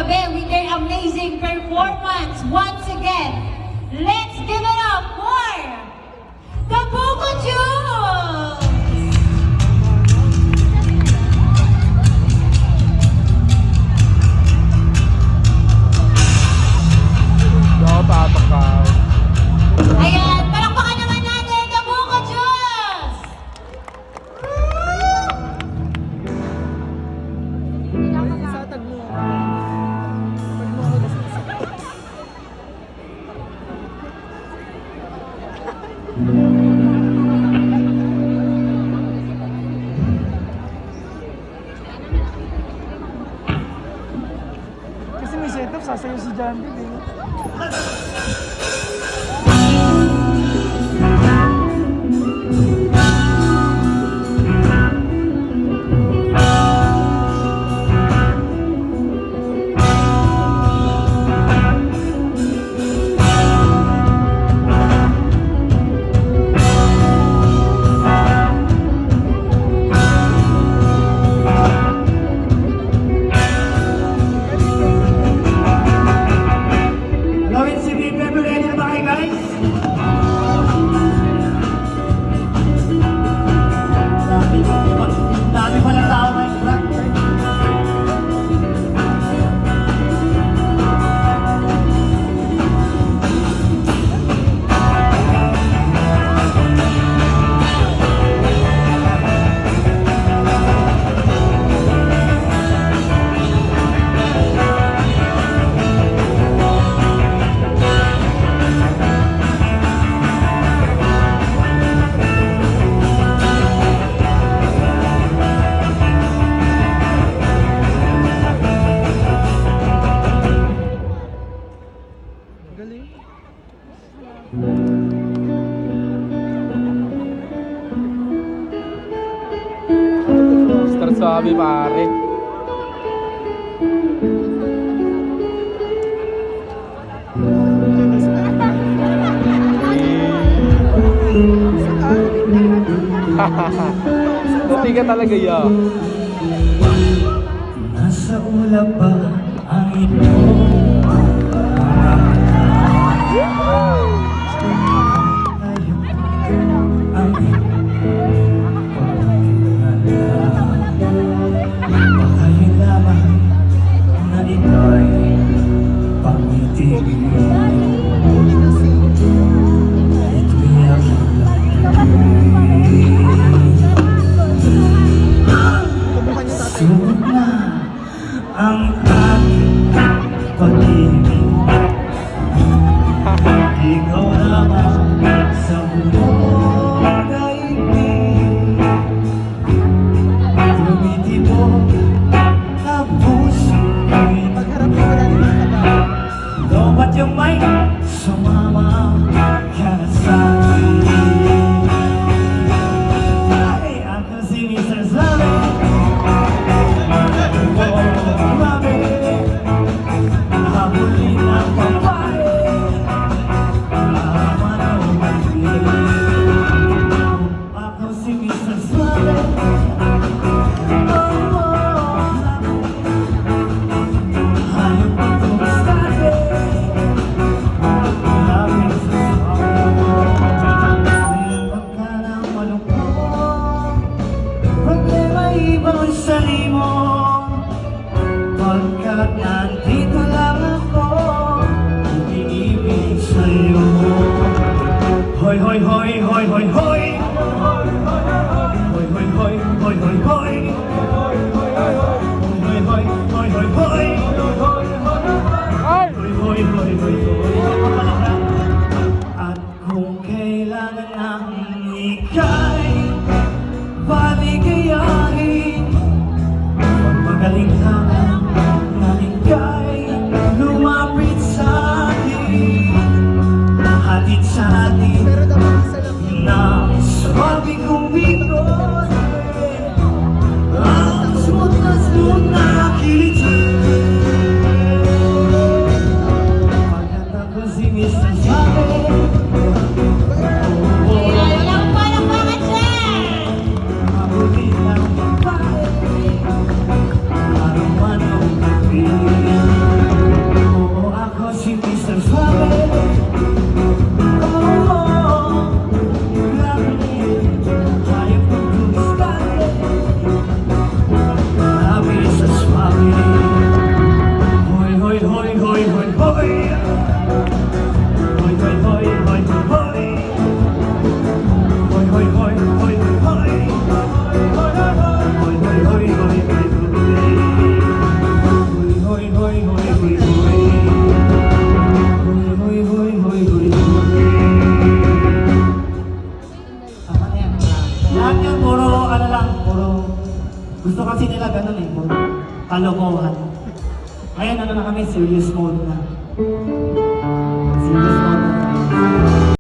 gabi with their amazing performance. Once again, let's give it up for the Buko Juice! Ayan, palakpakan naman natin the Buko Juice! Kasi may setup, sasayaw si John Deere, eh. Gawin si Pepe, ready na ba kayo guys? Dami pa ng tao na ito. Galing. Start sabi pare. Dati ka talaga ya. Nasa ulap ba ang ito? Baka yun lamang na ito'y pangitigil. Ito'y aking Subok na ang aking pag-ibig. Ikaw naman sa buong daigdig. Tumitibok ang puso ko'y Dapat yung may sumama ka na sa'kin. Ay, ako si Mr. Sabi. Habulin ang babae. Ako si Mr. Suave. Hayop ako bastante. Labing sa Simbang ka ng malungkot. Problema ibang salimo. Pagkat nandito lang ako, umiibig sa'yo. Hoy, hoy, hoy, hoy, hoy, hoy. Hoy, hoy, hoy, hoy, hoy, hoy. Hoy, hoy, hoy, hoy, hoy, hoy. Hoy, hoy, hoy, hoy, hoy. At kung kailangan ng ika'y paligayahin, magaling lang na ika'y lumapit sa'kin. Hatid sa atin na sabi kong bigod. Ang smooth na kiliti. Lahat yan, puro ano lang, puro gusto kasi nila ganun eh, puro kalokohan. Ngayon ano na kami, serious mode na. Serious mode na tayo.